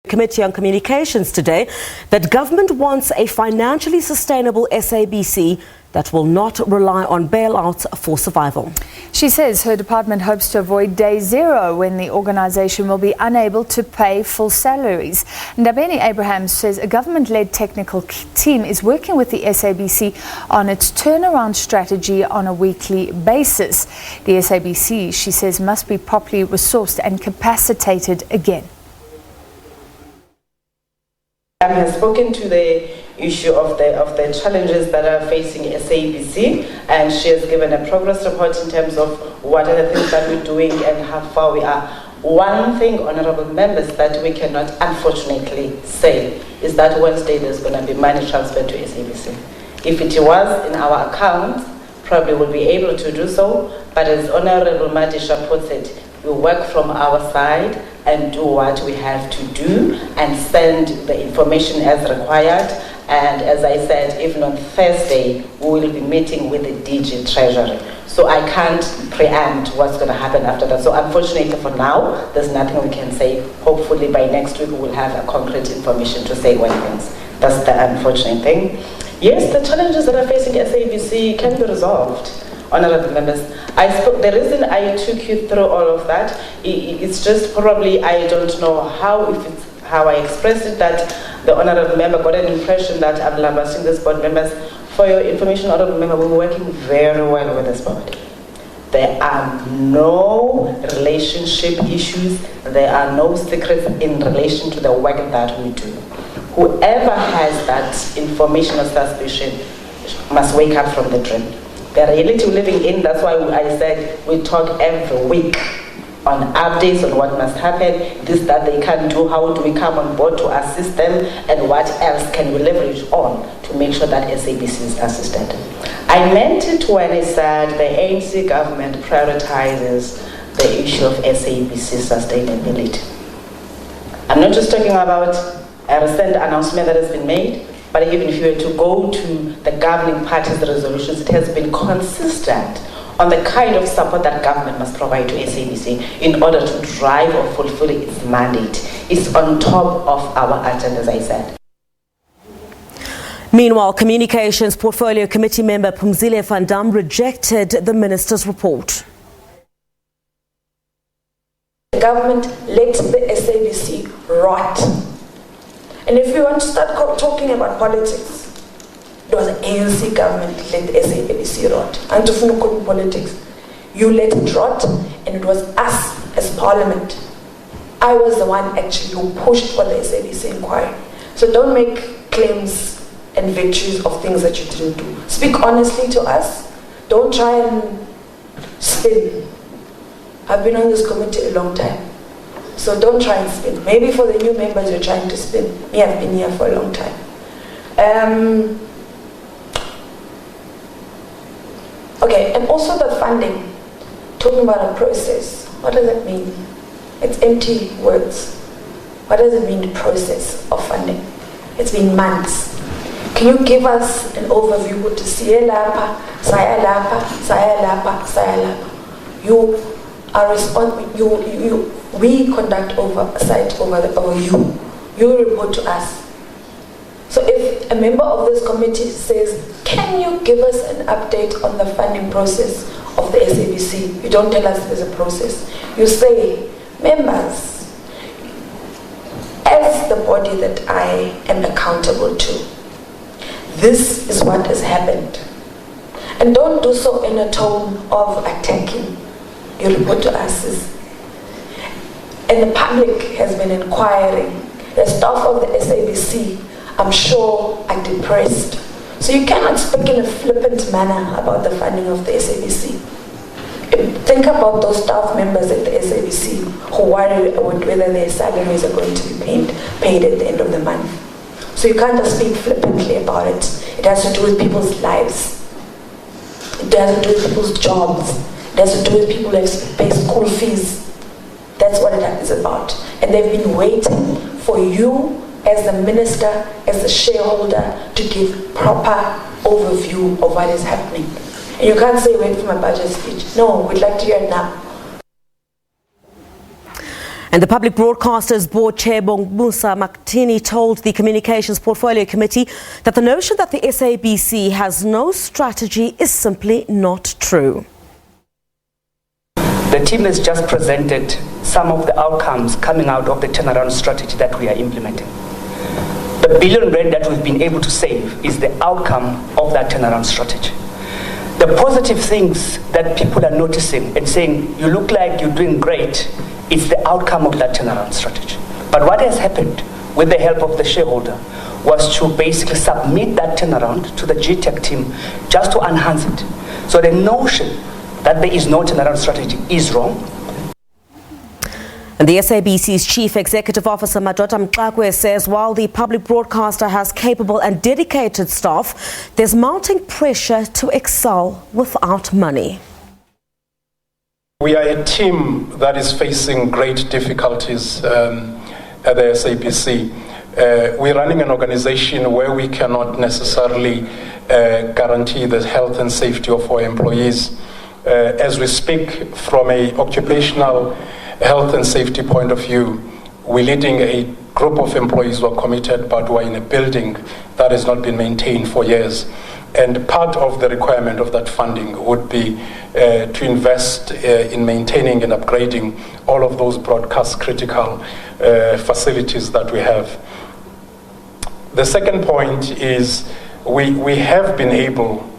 Committee on Communications today that government wants a financially sustainable SABC that will not rely on bailouts for survival. She says her department hopes to avoid day zero when the organisation will be unable to pay full salaries. Ndabeni-Abrahams says a government-led technical team is working with the SABC on its turnaround strategy on a weekly basis. The SABC, she says, must be properly resourced and capacitated again. Has spoken to the issue of the challenges that are facing SABC, and she has given a progress report in terms of what are the things that we're doing and how far we are. One thing, honourable members, that we cannot unfortunately say is that Wednesday there's going to be money transferred to SABC. If it was in our account, probably we'll be able to do so, but as Honourable Madisha puts it, we work from our side and do what we have to do and send the information as required. And as I said, even on Thursday, we will be meeting with the DG Treasury. So I can't preempt what's going to happen after that. So unfortunately for now, there's nothing we can say. Hopefully by next week, we will have a concrete information to say what things. That's the unfortunate thing. Yes, the challenges that are facing SABC can be resolved. Honourable members, the reason I took you through all of that, it's just probably, I don't know how I expressed it, that the honourable member got an impression that I'm lambasting this board members. For your information, honourable member, we're working very well with this board. There are no relationship issues, there are no secrets in relation to the work that we do. Whoever has that information or suspicion must wake up from the dream. The reality we're living in, that's why I said we talk every week on updates on what must happen, this, that they can do, how do we come on board to assist them, and what else can we leverage on to make sure that SABC is assisted. I meant it when I said the ANC government prioritizes the issue of SABC sustainability. I'm not just talking about a recent announcement that has been made, but even if you were to go to the governing party's resolutions, it has been consistent on the kind of support that government must provide to SABC in order to drive or fulfill its mandate. It's on top of our agenda, as I said. Meanwhile, Communications Portfolio Committee member Phumzile van Dam rejected the minister's report. The government let the SABC rot. And if we want to start talking about politics, it was the ANC government let the SABC rot. And to politics, you let it rot, and it was us as parliament. I was the one actually who pushed for the SABC inquiry. So don't make claims and victories of things that you didn't do. Speak honestly to us. Don't try and spin. I've been on this committee a long time. So don't try and spin. Maybe for the new members you're trying to spin. Me, I've been here for a long time. Okay, and also the funding. Talking about a process. What does that mean? It's empty words. What does it mean, the process of funding? It's been months. Can you give us an overview to Siya Lapa, Saya Lapa, Saya Lapa, Saya Lapa? You are responsible. We conduct oversight over you. You report to us. So if a member of this committee says, can you give us an update on the funding process of the SABC? You don't tell us there's a process. You say, members, as the body that I am accountable to, this is what has happened. And don't do so in a tone of attacking. You report to us. And the public has been inquiring. The staff of the SABC, I'm sure, are depressed. So you cannot speak in a flippant manner about the funding of the SABC. Think about those staff members at the SABC who worry whether their salaries are going to be paid at the end of the month. So you can't just speak flippantly about it. It has to do with people's lives. It has to do with people's jobs. It has to do with people who have to pay school fees. That's what it is about. And they've been waiting for you as the minister, as the shareholder, to give proper overview of what is happening. And you can't say, wait for my budget speech. No, we'd like to hear it now. And the Public Broadcasters Board Chair Musa Maktini told the Communications Portfolio Committee that the notion that the SABC has no strategy is simply not true. The team has just presented some of the outcomes coming out of the turnaround strategy that we are implementing. The R1 billion that we've been able to save is the outcome of that turnaround strategy. The positive things that people are noticing and saying, you look like you're doing great, it's the outcome of that turnaround strategy. But what has happened with the help of the shareholder was to basically submit that turnaround to the GTEC team just to enhance it. So the notion that there is no turnaround strategy is wrong. And the SABC's Chief Executive Officer Madota Mxakwe says while the public broadcaster has capable and dedicated staff, there's mounting pressure to excel without money. We are a team that is facing great difficulties at the SABC. We're running an organization where we cannot necessarily guarantee the health and safety of our employees. As we speak from an occupational health and safety point of view, we're leading a group of employees who are committed but who are in a building that has not been maintained for years. And part of the requirement of that funding would be to invest in maintaining and upgrading all of those broadcast critical facilities that we have. The second point is we have been able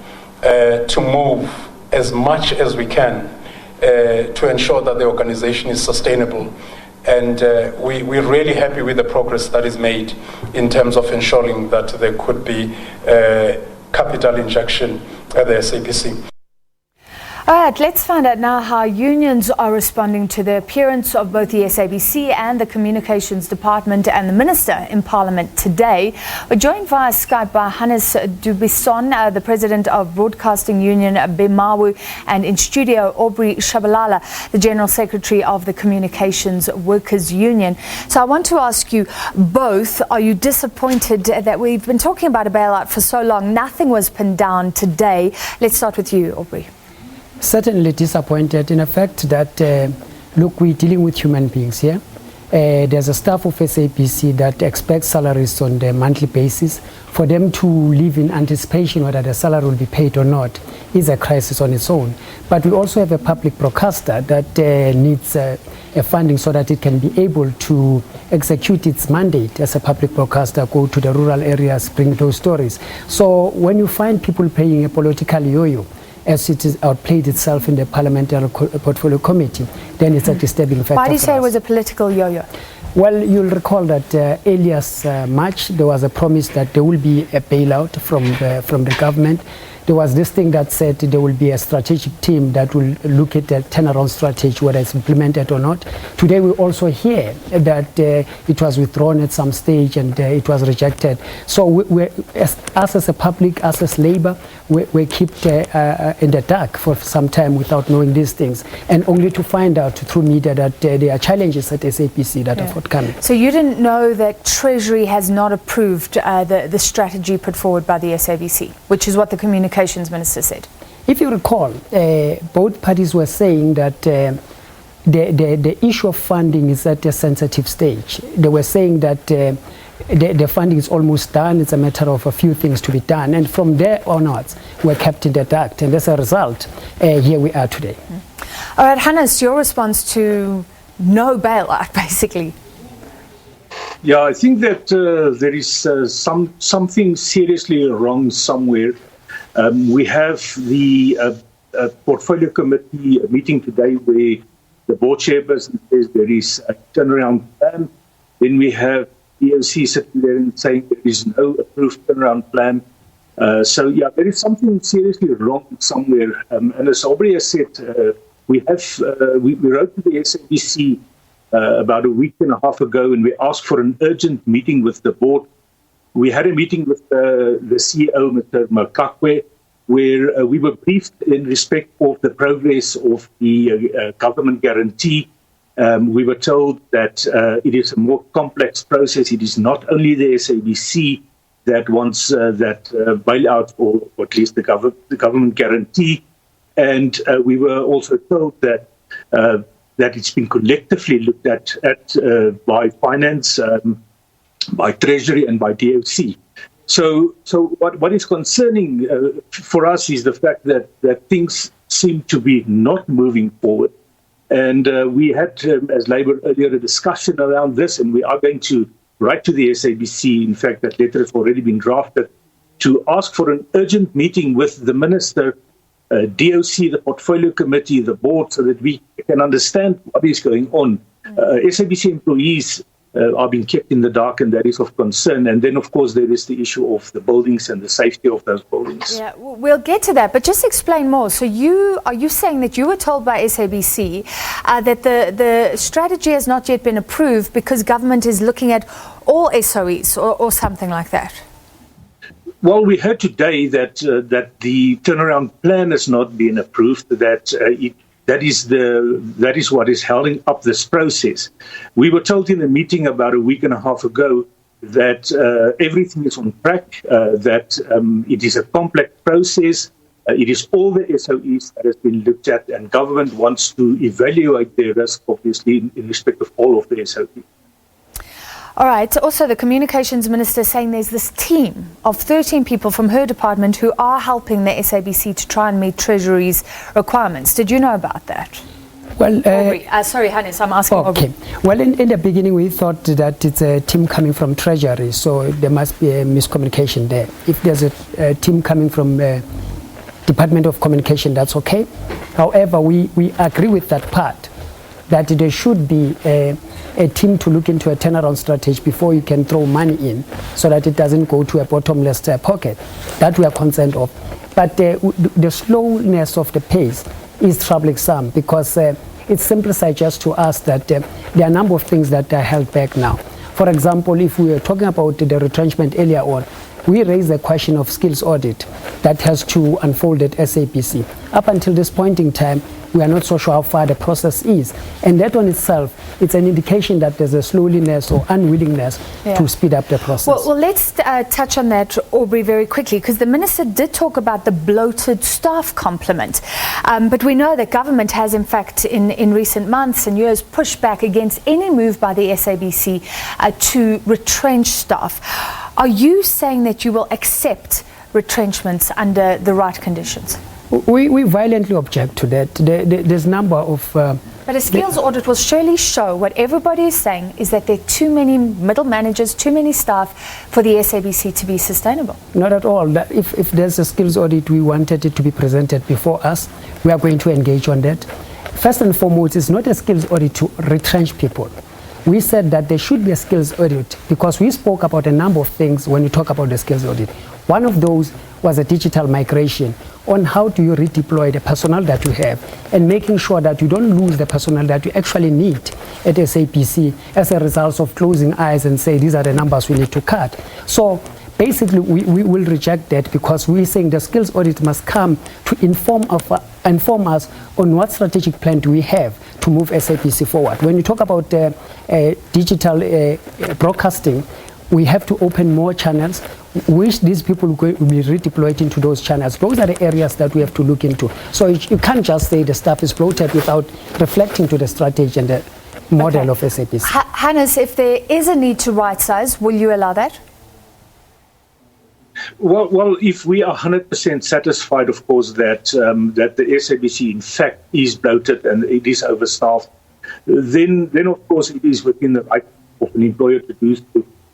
to move as much as we can to ensure that the organization is sustainable. And we're really happy with the progress that is made in terms of ensuring that there could be capital injection at the SABC. All right, let's find out now how unions are responding to the appearance of both the SABC and the Communications Department and the Minister in Parliament today. We're joined via Skype by Hannes Dubison, the President of Broadcasting Union BEMAWU, and in studio Aubrey Shabalala, the General Secretary of the Communications Workers Union. So I want to ask you both, are you disappointed that we've been talking about a bailout for so long? Nothing was pinned down today. Let's start with you, Aubrey. Certainly disappointed in the fact that, look, we're dealing with human beings here. There's a staff of SABC that expects salaries on a monthly basis. For them to live in anticipation whether the salary will be paid or not is a crisis on its own. But we also have a public broadcaster that needs a funding so that it can be able to execute its mandate as a public broadcaster, go to the rural areas, bring those stories. So when you find people paying a political yo-yo, as it is outplayed itself in the Parliamentary Portfolio Committee, then it's a disturbing factor. Why do you say it was a political yo-yo? Well, you'll recall that earlier March, there was a promise that there will be a bailout from the government. There was this thing that said there will be a strategic team that will look at the turnaround strategy, whether it's implemented or not. Today we also hear that it was withdrawn at some stage and it was rejected. So us as a public, us as Labour, we kept in the dark for some time without knowing these things, and only to find out through media that there are challenges at SABC that are forthcoming. So you didn't know that Treasury has not approved the strategy put forward by the SABC, which is what the Communications Minister said. If you recall, both parties were saying that the issue of funding is at a sensitive stage. They were saying that the funding is almost done. It's a matter of a few things to be done. And from there onwards, we're kept in the dark. And as a result, here we are today. All right, Hannes, your response to no bailout, basically. Yeah, I think that there is something seriously wrong somewhere. We have the portfolio committee meeting today where the board chairperson says there is a turnaround plan. Then we have EOC sitting there and saying there is no approved turnaround plan. So yeah, there is something seriously wrong somewhere. And as Aubrey has said, we wrote to the SABC about a week and a half ago, and we asked for an urgent meeting with the board. We had a meeting with the CEO, Mr. Makakwe, where we were briefed in respect of the progress of the government guarantee. We were told that it is a more complex process. It is not only the SABC that wants that bailout, or at least the government guarantee. And we were also told that that it's been collectively looked at by finance, by Treasury, and by DOC. So what is concerning for us is the fact that things seem to be not moving forward. And we had, as Labour earlier, a discussion around this, and we are going to write to the SABC. In fact, that letter has already been drafted to ask for an urgent meeting with the Minister, DOC, the Portfolio Committee, the board, so that we can understand what is going on. SABC employees are being kept in the dark, and that is of concern. And then, of course, there is the issue of the buildings and the safety of those buildings. Yeah, we'll get to that, but just explain more. So are you saying that you were told by SABC that the strategy has not yet been approved because government is looking at all SOEs or something like that? Well, we heard today that the turnaround plan has not been approved, that is what is holding up this process. We were told in a meeting about a week and a half ago that everything is on track, that it is a complex process. It is all the SOEs that has been looked at, and government wants to evaluate their risk, obviously, in respect of all of the SOEs. All right. Also, the Communications Minister saying there's this team of 13 people from her department who are helping the SABC to try and meet Treasury's requirements. Did you know about that? Well, sorry, Hannes, I'm asking. Okay. Well, in the beginning, we thought that it's a team coming from Treasury, so there must be a miscommunication there. If there's a team coming from Department of Communication, that's okay. However, we agree with that part, that there should be a team to look into a turnaround strategy before you can throw money in, so that it doesn't go to a bottomless pocket. That we are concerned of. But the slowness of the pace is troubling some, because it simply suggests to us that there are a number of things that are held back now. For example, if we were talking about the retrenchment earlier on, we raised the question of skills audit that has to unfold at SABC. Up until this point in time, we are not so sure how far the process is. And that on itself, it's an indication that there's a slowness or unwillingness to speed up the process. Well, let's touch on that, Aubrey, very quickly, because the Minister did talk about the bloated staff complement. But we know that government has, in fact, in recent months and years, pushed back against any move by the SABC to retrench staff. Are you saying that you will accept retrenchments under the right conditions? We violently object to that. There's a number of... But a skills audit will surely show what everybody is saying is that there are too many middle managers, too many staff for the SABC to be sustainable. Not at all. If there's a skills audit, we wanted it to be presented before us. We are going to engage on that. First and foremost, it's not a skills audit to retrench people. We said that there should be a skills audit because we spoke about a number of things when we talk about the skills audit. One of those was a digital migration on how do you redeploy the personnel that you have and making sure that you don't lose the personnel that you actually need at SABC as a result of closing eyes and say these are the numbers we need to cut. So basically we will reject that because we're saying the skills audit must come to inform us on what strategic plan do we have to move SABC forward. When we talk about digital broadcasting, we have to open more channels, which these people will be redeployed into those channels. Those are the areas that we have to look into. So you can't just say the staff is bloated without reflecting to the strategy and the model of SABC. Hannes, if there is a need to right size, will you allow that? Well, if we are 100% satisfied, of course, that the SABC in fact is bloated and it is overstaffed, then of course it is within the right of an employer to do so.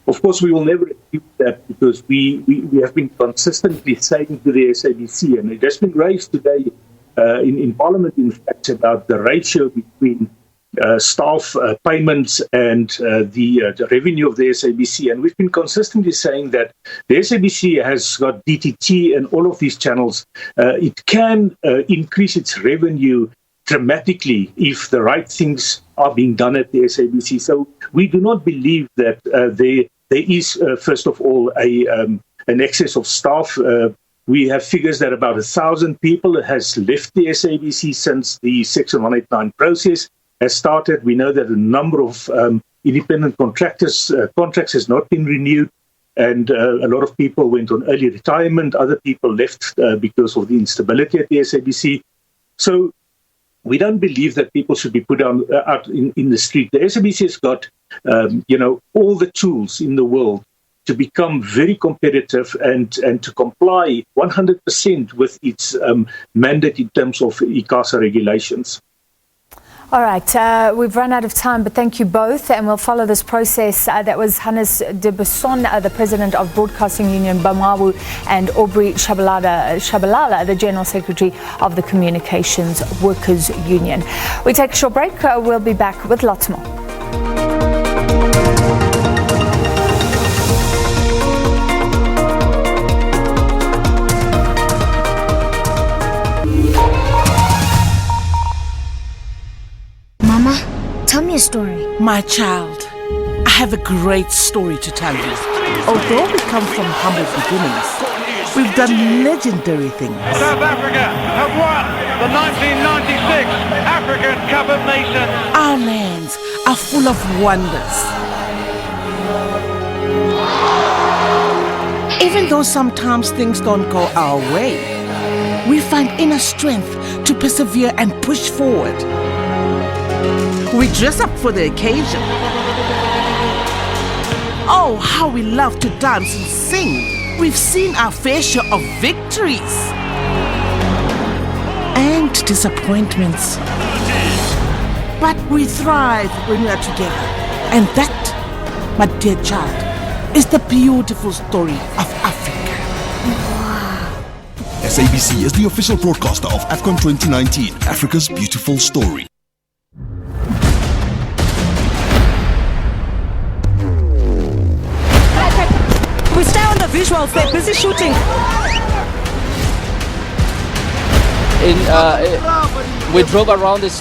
Of course, we will never achieve that because we have been consistently saying to the SABC, and it has been raised today in Parliament, in fact, about the ratio between staff payments and the revenue of the SABC. And we've been consistently saying that the SABC has got DTT and all of these channels. It can increase its revenue dramatically if the right things are being done at the SABC. So we do not believe that there is, first of all, an excess of staff. We have figures that about 1,000 people has left the SABC since the Section 189 process has started. We know that a number of independent contractors' contracts has not been renewed, and a lot of people went on early retirement. Other people left because of the instability at the SABC. So we don't believe that people should be put out in the street. The SABC has got, all the tools in the world to become very competitive and to comply 100% with its mandate in terms of ICASA regulations. All right, we've run out of time, but thank you both, and we'll follow this process. That was Hannes de Besson, the president of Broadcasting Union Bamawu, and Aubrey Shabalala, the general secretary of the Communications Workers Union. We take a short break. We'll be back with lots more. Tell me a story. My child, I have a great story to tell you. Although we come from humble beginnings, we've done legendary things. South Africa have won the 1996 African Cup of Nations. Our lands are full of wonders. Even though sometimes things don't go our way, we find inner strength to persevere and push forward. We dress up for the occasion. Oh, how we love to dance and sing. We've seen our fair share of victories and disappointments. But we thrive when we are together. And that, my dear child, is the beautiful story of Africa. Wow. SABC is the official broadcaster of AFCON 2019, Africa's beautiful story. We stay on the visuals, they're busy shooting. We drove around this.